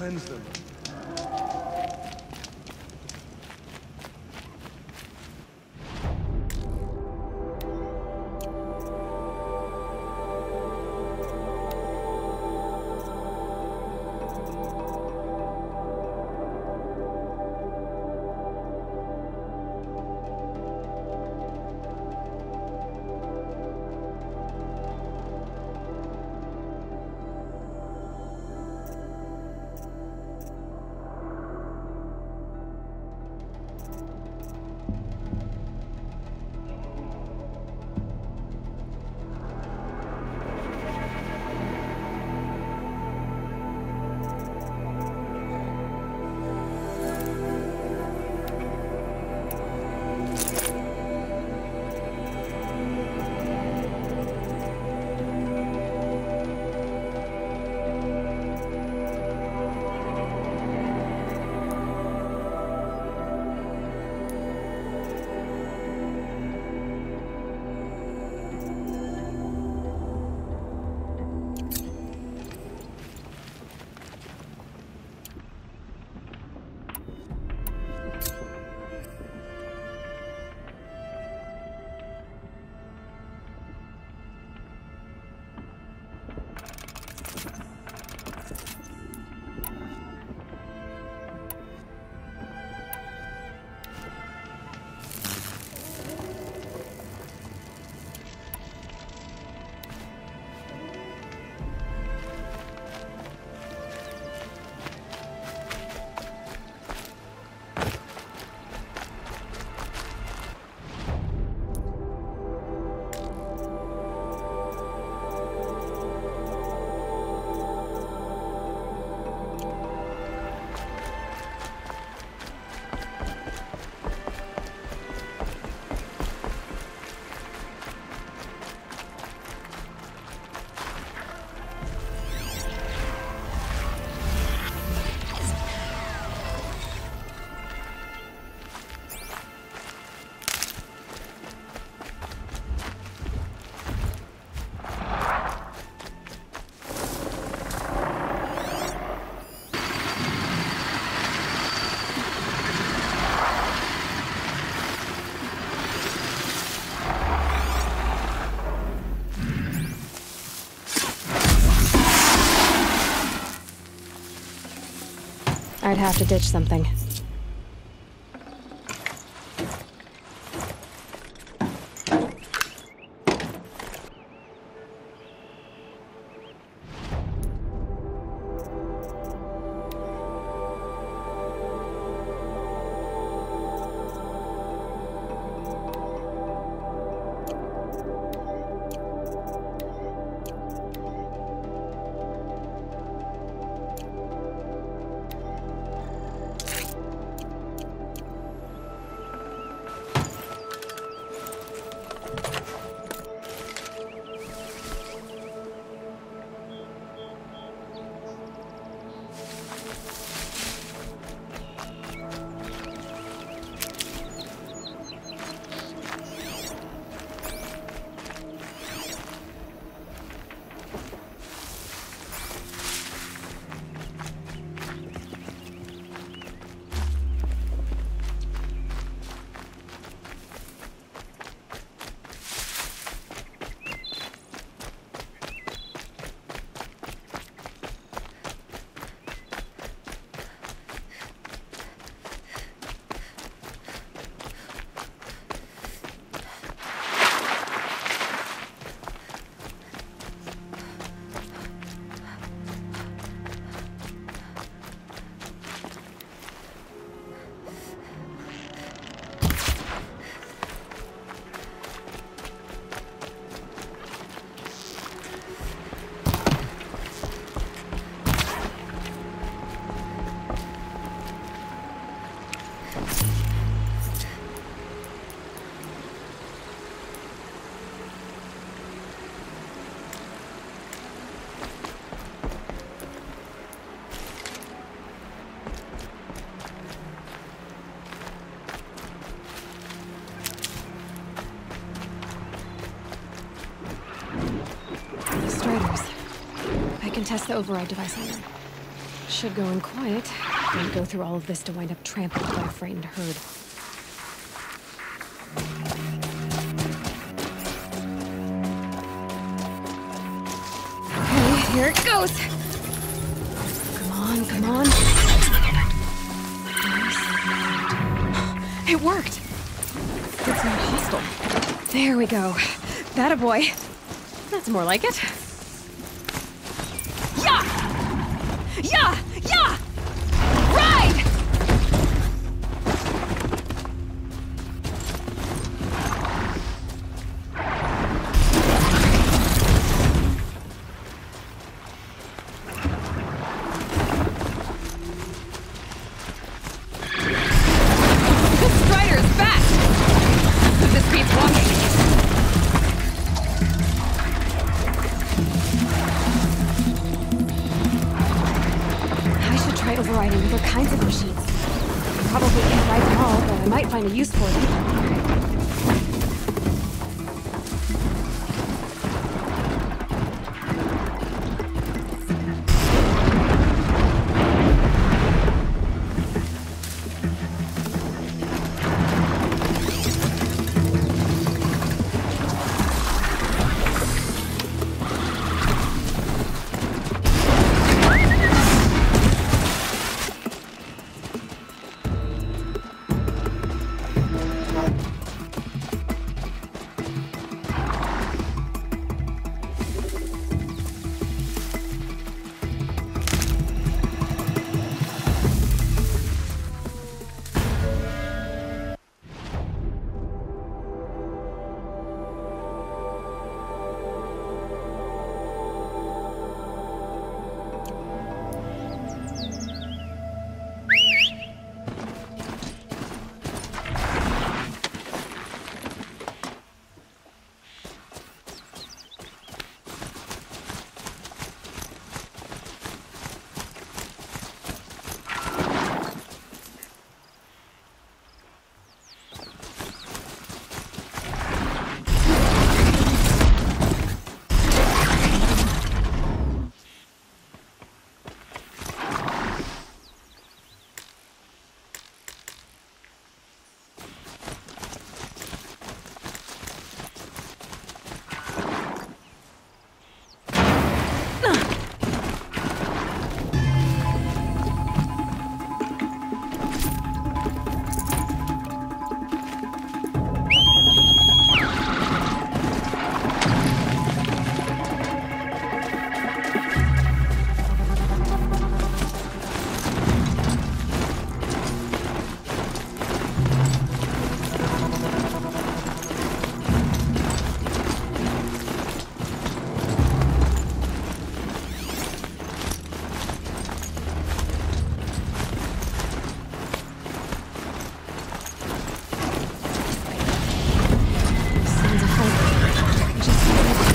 cleanse them. I'd have to ditch something. Test the override device on them. Should go in quiet. Don't go through all of this to wind up trampled by a frightened herd. Okay, here it goes! Come on, come on. Nice. It worked! It's not hostile. There we go. That a boy. That's more like it. Yeah! Yeah! Yeah! Ride! This Strider is fast! This beats walking. Try overriding other kinds of machines. Probably can't ride them all, but I might find a use for them.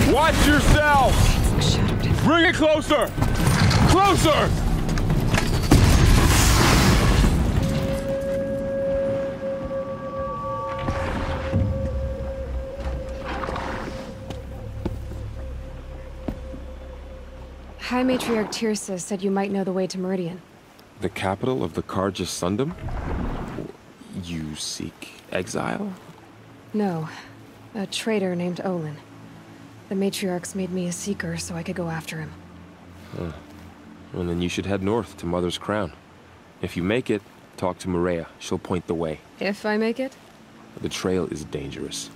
Watch yourself! Bring it closer! Closer! High Matriarch Tirsa said you might know the way to Meridian. The capital of the Carja Sundom? You seek exile? No. A traitor named Olin. The Matriarchs made me a seeker so I could go after him. Well, then you should head north to Mother's Crown. If you make it, talk to Maria. She'll point the way. If I make it? The trail is dangerous.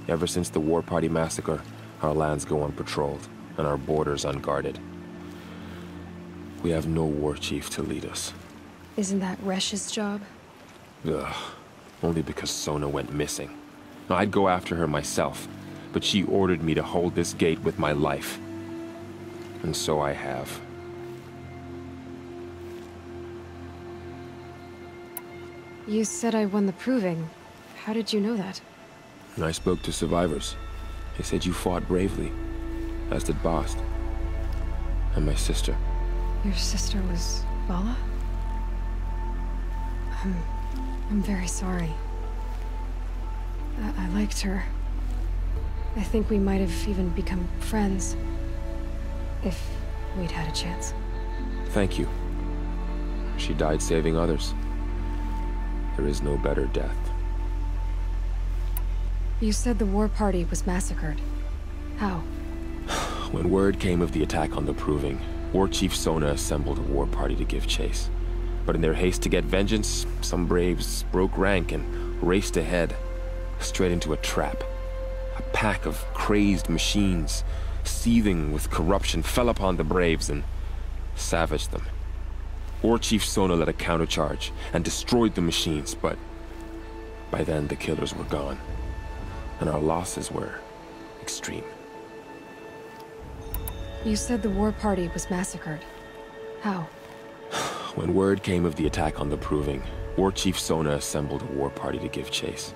Ever since the War Party massacre, our lands go unpatrolled, and our borders unguarded. We have no war chief to lead us. Isn't that Resh's job? Ugh. Only because Sona went missing. I'd go after her myself, but she ordered me to hold this gate with my life. And so I have. You said I won the proving. How did you know that? I spoke to survivors. They said you fought bravely, as did Bast. And my sister. Your sister was Vala? I'm very sorry. I liked her. I think we might have even become friends. If we'd had a chance. Thank you. She died saving others. There is no better death. You said the war party was massacred. How? When word came of the attack on the Proving, War Chief Sona assembled a war party to give chase. But in their haste to get vengeance, some braves broke rank and raced ahead, straight into a trap. A pack of crazed machines, seething with corruption, fell upon the braves and savaged them. War Chief Sona led a countercharge and destroyed the machines, but by then the killers were gone, and our losses were extreme. You said the war party was massacred. How? When word came of the attack on the Proving, War Chief Sona assembled a war party to give chase.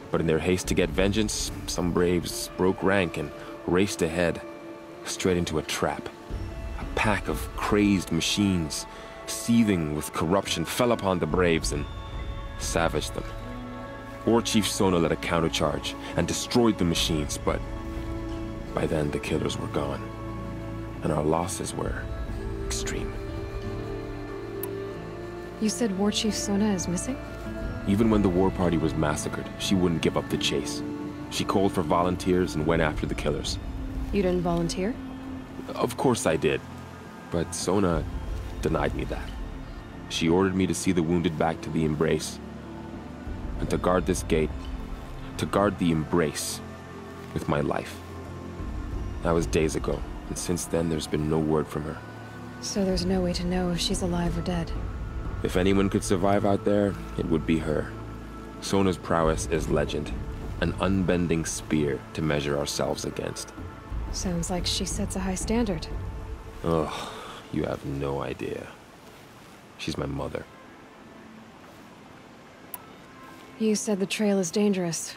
But in their haste to get vengeance, some braves broke rank and raced ahead, straight into a trap. A pack of crazed machines, seething with corruption, fell upon the braves and savaged them. War Chief Sona led a countercharge and destroyed the machines, but by then the killers were gone, and our losses were extreme. You said War Chief Sona is missing? Even when the war party was massacred, she wouldn't give up the chase. She called for volunteers and went after the killers. You didn't volunteer? Of course I did, but Sona denied me that. She ordered me to see the wounded back to the Embrace, and to guard this gate, to guard the Embrace with my life. That was days ago, and since then there's been no word from her. So there's no way to know if she's alive or dead. If anyone could survive out there, it would be her. Sona's prowess is legend, an unbending spear to measure ourselves against. Sounds like she sets a high standard. Ugh, you have no idea. She's my mother. You said the trail is dangerous.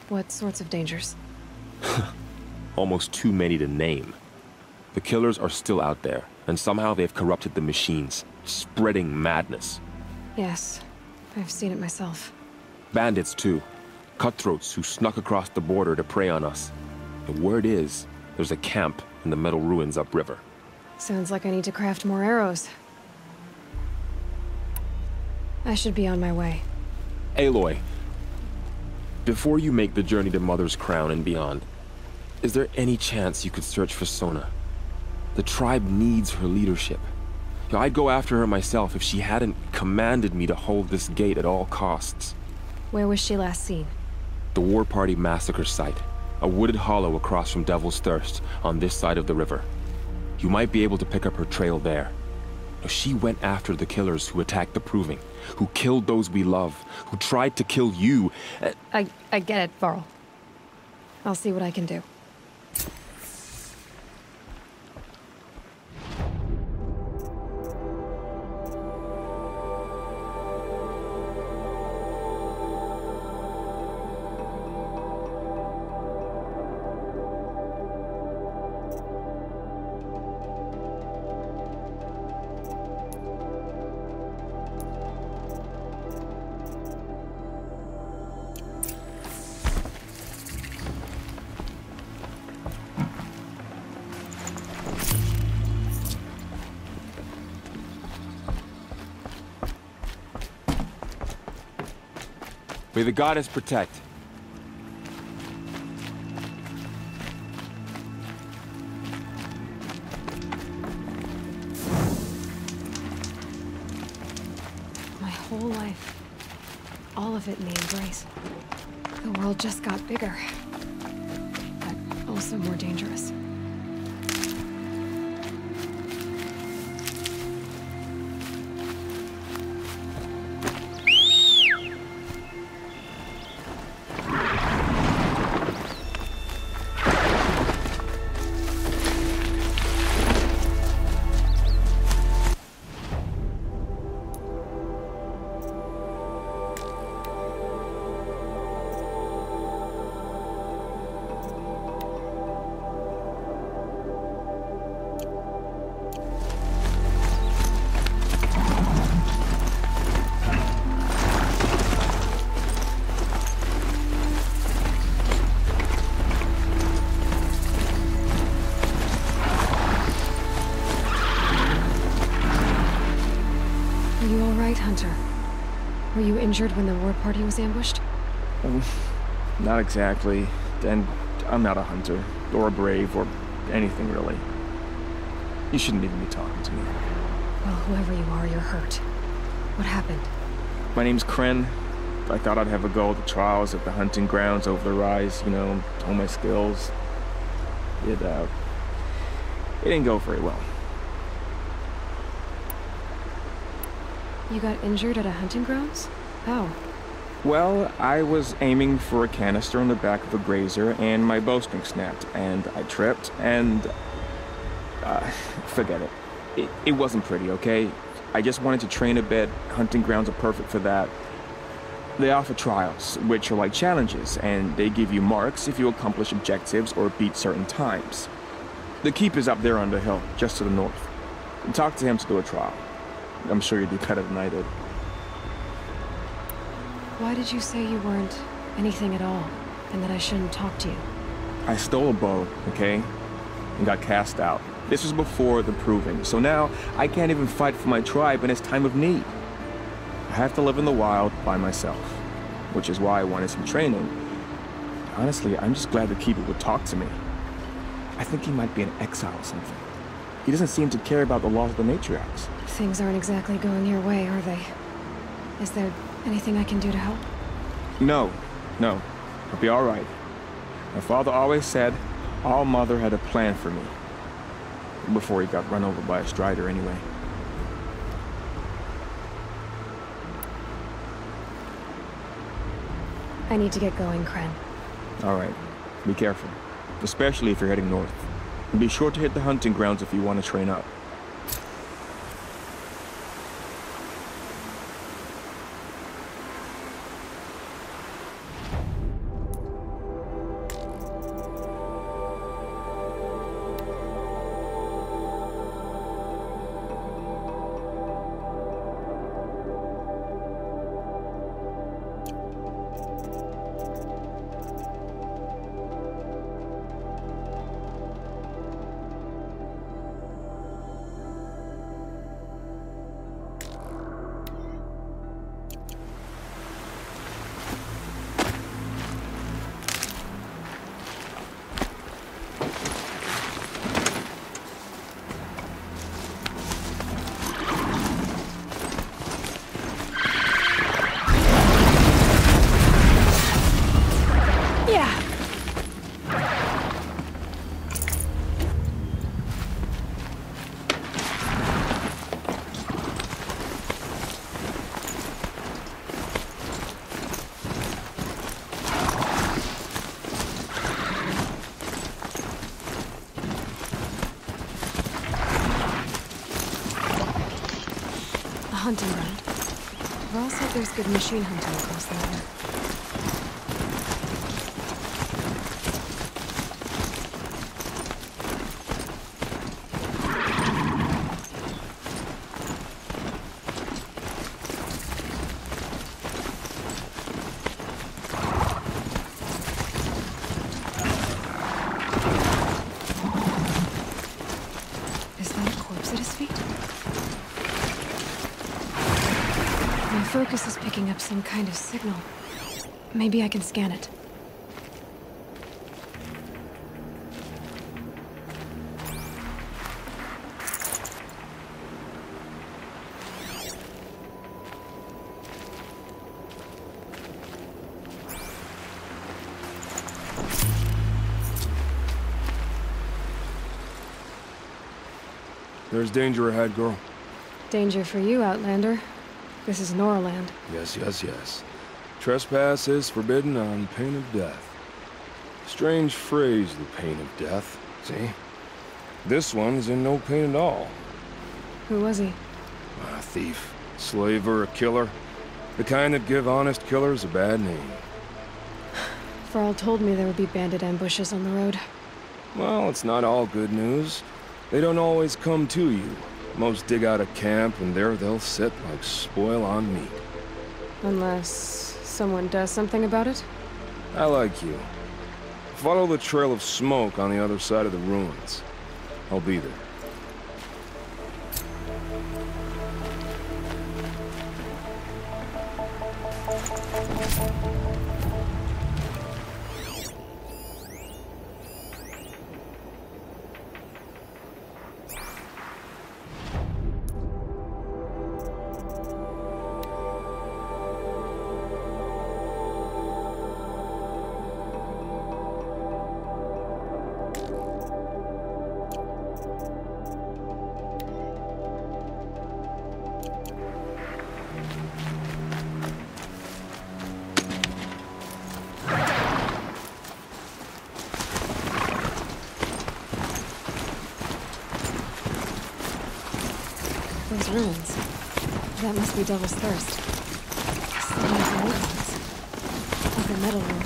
What sorts of dangers? Almost too many to name. The killers are still out there, and somehow they've corrupted the machines, spreading madness. Yes, I've seen it myself. Bandits, too. Cutthroats who snuck across the border to prey on us. The word is, there's a camp in the metal ruins upriver. Sounds like I need to craft more arrows. I should be on my way. Aloy, before you make the journey to Mother's Crown and beyond, is there any chance you could search for Sona? The tribe needs her leadership. I'd go after her myself if she hadn't commanded me to hold this gate at all costs. Where was she last seen? The War Party massacre site. A wooded hollow across from Devil's Thirst, on this side of the river. You might be able to pick up her trail there. She went after the killers who attacked the Proving, who killed those we love, who tried to kill you. I get it, Varl. I'll see what I can do. May the goddess protect. My whole life. All of it in the Embrace. The world just got bigger. But also more dangerous. right, Hunter. Were you injured when the war party was ambushed? Not exactly. And I'm not a hunter, or a brave, or anything really. You shouldn't even be talking to me. Well, whoever you are, you're hurt. What happened? My name's Kren. I thought I'd have a go at the trials at the hunting grounds over the rise, you know, hone my skills. It didn't go very well. You got injured at a hunting grounds? How? Well, I was aiming for a canister on the back of a grazer, and my bowstring snapped, and I tripped, and... forget it. It wasn't pretty, okay? I just wanted to train a bit. Hunting grounds are perfect for that. They offer trials, which are like challenges, and they give you marks if you accomplish objectives or beat certain times. The keep is up there on the hill, just to the north. Talk to him to do a trial. I'm sure you'd do better than I did. Why did you say you weren't anything at all, and that I shouldn't talk to you? I stole a bow, okay? And got cast out. This was before the proving, so now I can't even fight for my tribe in its time of need. I have to live in the wild by myself, which is why I wanted some training. Honestly, I'm just glad the Keeper would talk to me. I think he might be in exile or something. He doesn't seem to care about the laws of the matriarchs. Things aren't exactly going your way, are they? Is there anything I can do to help? No. I'll be all right. My father always said All Mother had a plan for me. Before he got run over by a strider, anyway. I need to get going, Kren. All right. Be careful. Especially if you're heading north. And be sure to hit the hunting grounds if you want to train up. Hunting ground. Raw said there's good machine hunting across the water. Is that a corpse at his feet? My focus is picking up some kind of signal. Maybe I can scan it. There's danger ahead, girl. Danger for you, Outlander. This is Norland. Yes. Trespass is forbidden on pain of death. Strange phrase, the pain of death. See? This one's in no pain at all. Who was he? A thief, slaver, a killer. The kind that give honest killers a bad name. Varl told me there would be bandit ambushes on the road. Well, it's not all good news. They don't always come to you. Most dig out a camp, and there they'll sit like spoil on meat. Unless someone does something about it? I like you. Follow the trail of smoke on the other side of the ruins. I'll be there. Those ruins. That must be Devil's Thirst. Some of the old ones. Like a metal room.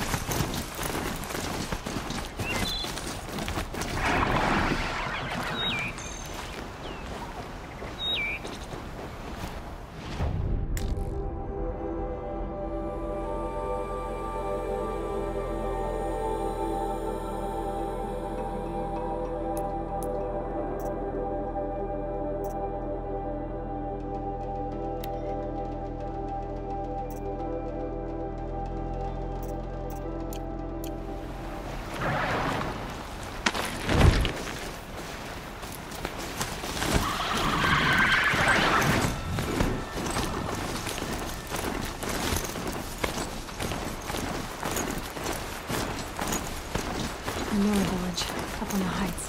A Nora village, up on the heights.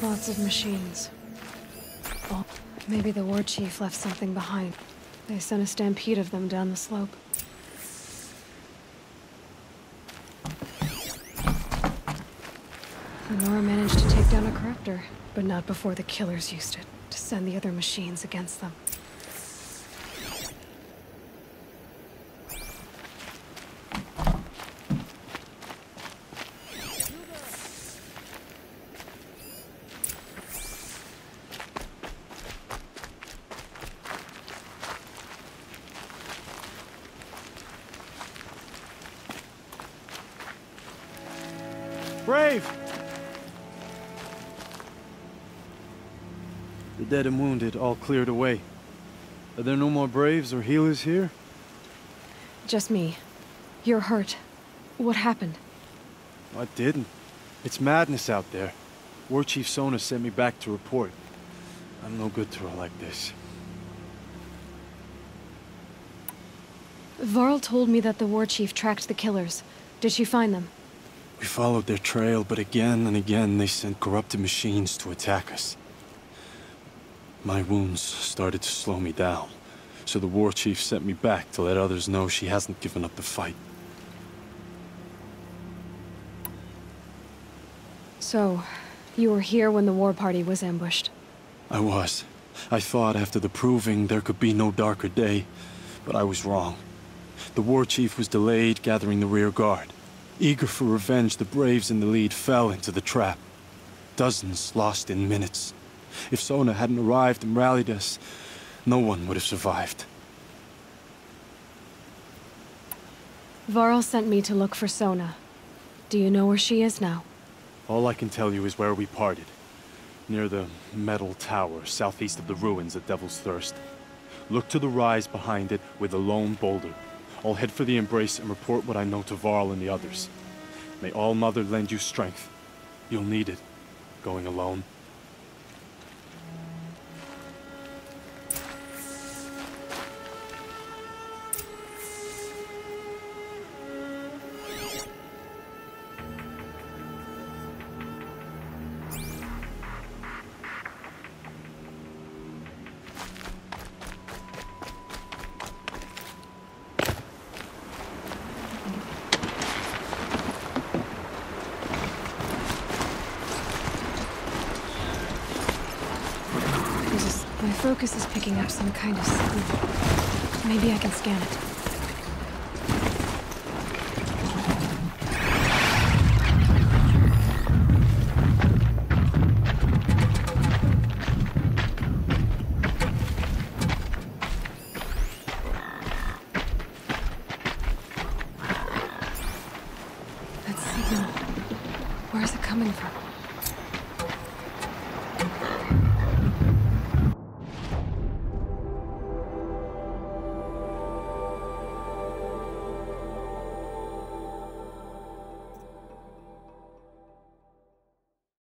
Lots of machines. Oh, maybe the war chief left something behind. They sent a stampede of them down the slope. Nora managed to take down a crafter, but not before the killers used it to send the other machines against them. Brave! The dead and wounded all cleared away. Are there no more Braves or healers here? Just me. You're hurt. What happened? I didn't. It's madness out there. War Chief Sona sent me back to report. I'm no good to her like this. Varl told me that the war chief tracked the killers. Did she find them? We followed their trail, but again and again they sent corrupted machines to attack us. My wounds started to slow me down, so the war chief sent me back to let others know she hasn't given up the fight. So, you were here when the war party was ambushed? I was. I thought after the proving there could be no darker day, but I was wrong. The war chief was delayed gathering the rear guard. Eager for revenge, the Braves in the lead fell into the trap. Dozens lost in minutes. If Sona hadn't arrived and rallied us, no one would have survived. Varl sent me to look for Sona. Do you know where she is now? All I can tell you is where we parted. Near the metal tower, southeast of the ruins at Devil's Thirst. Look to the rise behind it with a lone boulder. I'll head for the Embrace and report what I know to Varl and the others. May All Mother lend you strength. You'll need it, going alone. focus is picking up some kind of signal. Maybe I can scan it. That signal. Where is it coming from?